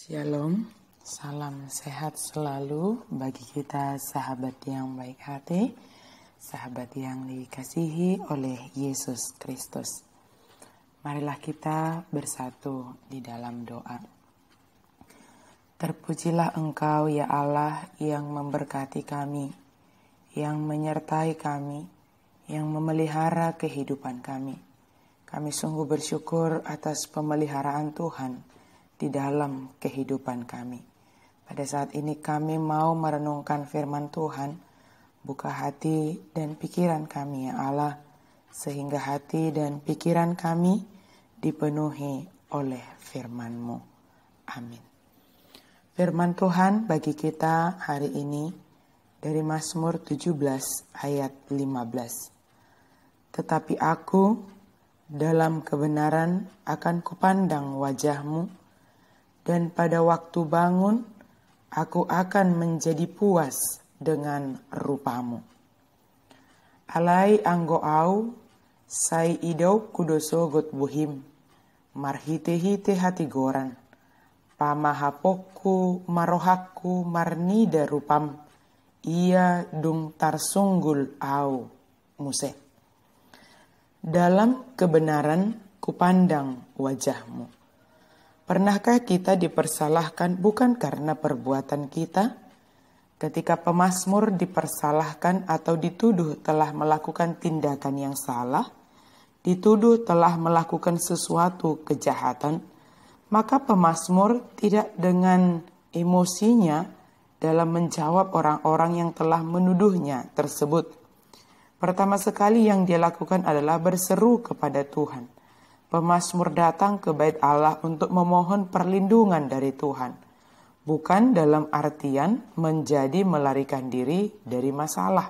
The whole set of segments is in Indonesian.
Shalom, salam sehat selalu bagi kita sahabat yang baik hati, sahabat yang dikasihi oleh Yesus Kristus. Marilah kita bersatu di dalam doa. Terpujilah Engkau ya Allah yang memberkati kami, yang menyertai kami, yang memelihara kehidupan kami. Kami sungguh bersyukur atas pemeliharaan Tuhan di dalam kehidupan kami. Pada saat ini kami mau merenungkan firman Tuhan. Buka hati dan pikiran kami ya Allah, sehingga hati dan pikiran kami dipenuhi oleh firman-Mu. Amin. Firman Tuhan bagi kita hari ini dari Mazmur 17 ayat 15. Tetapi aku dalam kebenaran akan kupandang wajah-Mu, dan pada waktu bangun, aku akan menjadi puas dengan rupa-Mu. Alai anggo au, sai idau kudoso got buhim, marhite-hite hati goran, pamahapokku marohakku marnida rupam, ia dung tarsunggul au, muse. Dalam kebenaran kupandang wajah-Mu. Pernahkah kita dipersalahkan bukan karena perbuatan kita? Ketika pemazmur dipersalahkan atau dituduh telah melakukan tindakan yang salah, dituduh telah melakukan sesuatu kejahatan, maka pemazmur tidak dengan emosinya dalam menjawab orang-orang yang telah menuduhnya tersebut. Pertama sekali yang dia lakukan adalah berseru kepada Tuhan. Pemazmur datang ke bait Allah untuk memohon perlindungan dari Tuhan. Bukan dalam artian menjadi melarikan diri dari masalah.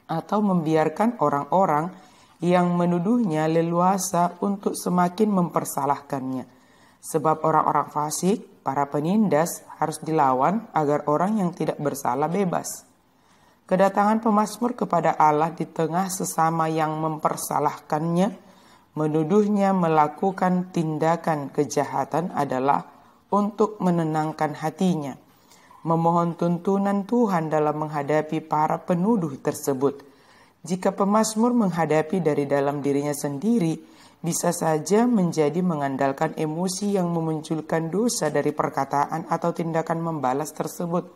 Atau membiarkan orang-orang yang menuduhnya leluasa untuk semakin mempersalahkannya. Sebab orang-orang fasik, para penindas harus dilawan agar orang yang tidak bersalah bebas. Kedatangan pemazmur kepada Allah di tengah sesama yang mempersalahkannya, menuduhnya melakukan tindakan kejahatan adalah untuk menenangkan hatinya, memohon tuntunan Tuhan dalam menghadapi para penuduh tersebut. Jika pemazmur menghadapi dari dalam dirinya sendiri, bisa saja menjadi mengandalkan emosi yang memunculkan dosa dari perkataan atau tindakan membalas tersebut.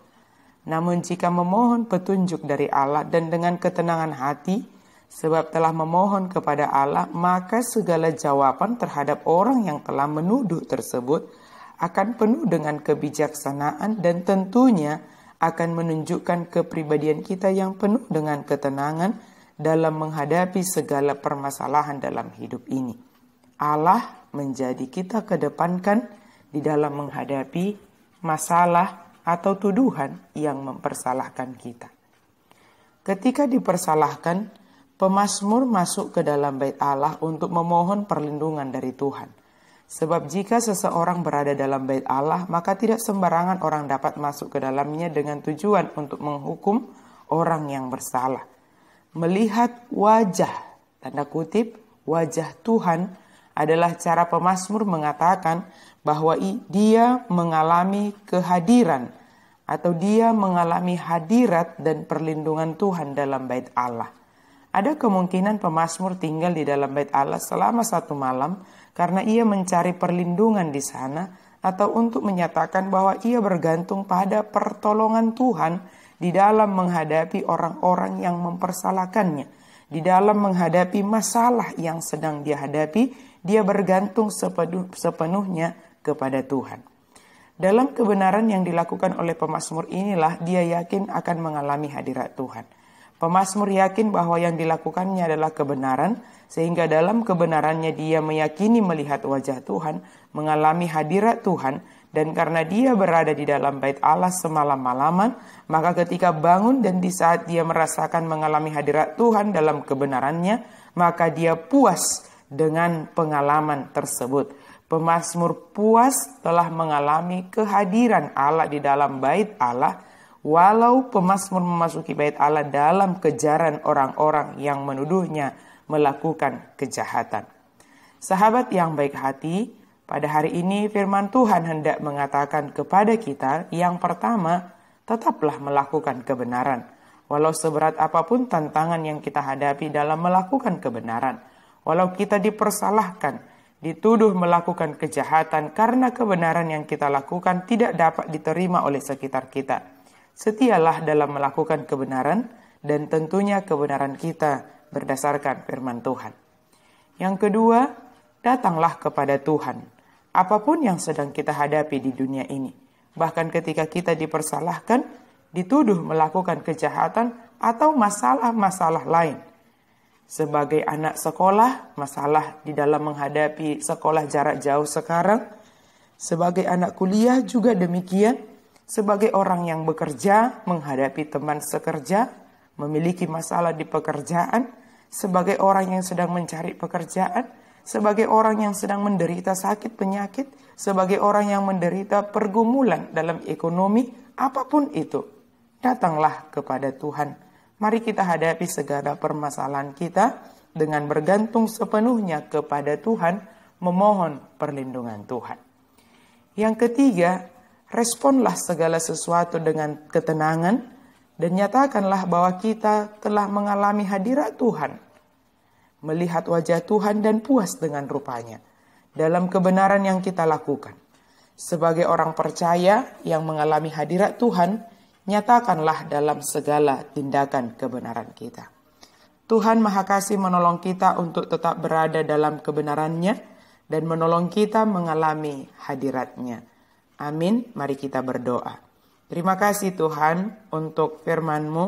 Namun jika memohon petunjuk dari Allah dan dengan ketenangan hati, sebab telah memohon kepada Allah, maka segala jawaban terhadap orang yang telah menuduh tersebut akan penuh dengan kebijaksanaan dan tentunya akan menunjukkan kepribadian kita yang penuh dengan ketenangan dalam menghadapi segala permasalahan dalam hidup ini. Allah menjadi kita kedepankan di dalam menghadapi masalah atau tuduhan yang mempersalahkan kita. Ketika dipersalahkan, pemazmur masuk ke dalam bait Allah untuk memohon perlindungan dari Tuhan. Sebab jika seseorang berada dalam bait Allah, maka tidak sembarangan orang dapat masuk ke dalamnya dengan tujuan untuk menghukum orang yang bersalah. Melihat wajah, tanda kutip, wajah Tuhan adalah cara pemazmur mengatakan bahwa dia mengalami kehadiran atau dia mengalami hadirat dan perlindungan Tuhan dalam bait Allah. Ada kemungkinan pemazmur tinggal di dalam bait Allah selama 1 malam karena ia mencari perlindungan di sana atau untuk menyatakan bahwa ia bergantung pada pertolongan Tuhan di dalam menghadapi orang-orang yang mempersalahkannya. Di dalam menghadapi masalah yang sedang dia hadapi, dia bergantung sepenuhnya kepada Tuhan. Dalam kebenaran yang dilakukan oleh pemazmur inilah dia yakin akan mengalami hadirat Tuhan. Pemazmur yakin bahwa yang dilakukannya adalah kebenaran, sehingga dalam kebenarannya dia meyakini melihat wajah Tuhan, mengalami hadirat Tuhan, dan karena dia berada di dalam bait Allah semalam-malaman, maka ketika bangun dan di saat dia merasakan mengalami hadirat Tuhan dalam kebenarannya, maka dia puas dengan pengalaman tersebut. Pemazmur puas telah mengalami kehadiran Allah di dalam bait Allah, walau pemazmur memasuki bait Allah dalam kejaran orang-orang yang menuduhnya melakukan kejahatan. Sahabat yang baik hati, Pada hari ini firman Tuhan hendak mengatakan kepada kita, yang pertama, tetaplah melakukan kebenaran. Walau seberat apapun tantangan yang kita hadapi dalam melakukan kebenaran. Walau kita dipersalahkan, dituduh melakukan kejahatan karena kebenaran yang kita lakukan tidak dapat diterima oleh sekitar kita. Setialah dalam melakukan kebenaran dan tentunya kebenaran kita berdasarkan firman Tuhan. Yang kedua, datanglah kepada Tuhan. Apapun yang sedang kita hadapi di dunia ini, bahkan ketika kita dipersalahkan, dituduh melakukan kejahatan atau masalah-masalah lain. Sebagai anak sekolah, masalah di dalam menghadapi sekolah jarak jauh sekarang. Sebagai anak kuliah juga demikian. Sebagai orang yang bekerja, menghadapi teman sekerja, memiliki masalah di pekerjaan. Sebagai orang yang sedang mencari pekerjaan. Sebagai orang yang sedang menderita sakit penyakit, sebagai orang yang menderita pergumulan dalam ekonomi, apapun itu, datanglah kepada Tuhan. Mari kita hadapi segala permasalahan kita dengan bergantung sepenuhnya kepada Tuhan, memohon perlindungan Tuhan. Yang ketiga, responlah segala sesuatu dengan ketenangan dan nyatakanlah bahwa kita telah mengalami hadirat Tuhan. Melihat wajah Tuhan dan puas dengan rupanya dalam kebenaran yang kita lakukan. Sebagai orang percaya yang mengalami hadirat Tuhan, nyatakanlah dalam segala tindakan kebenaran kita. Tuhan Maha Kasih menolong kita untuk tetap berada dalam kebenarannya dan menolong kita mengalami hadirat-Nya. Amin. Mari kita berdoa. Terima kasih Tuhan untuk firman-Mu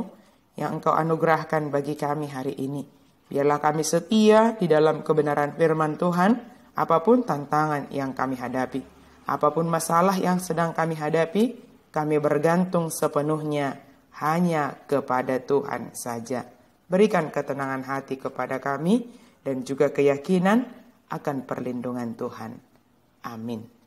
yang Engkau anugerahkan bagi kami hari ini. Biarlah kami setia di dalam kebenaran firman Tuhan, apapun tantangan yang kami hadapi, apapun masalah yang sedang kami hadapi, kami bergantung sepenuhnya hanya kepada Tuhan saja. Berikan ketenangan hati kepada kami dan juga keyakinan akan perlindungan Tuhan. Amin.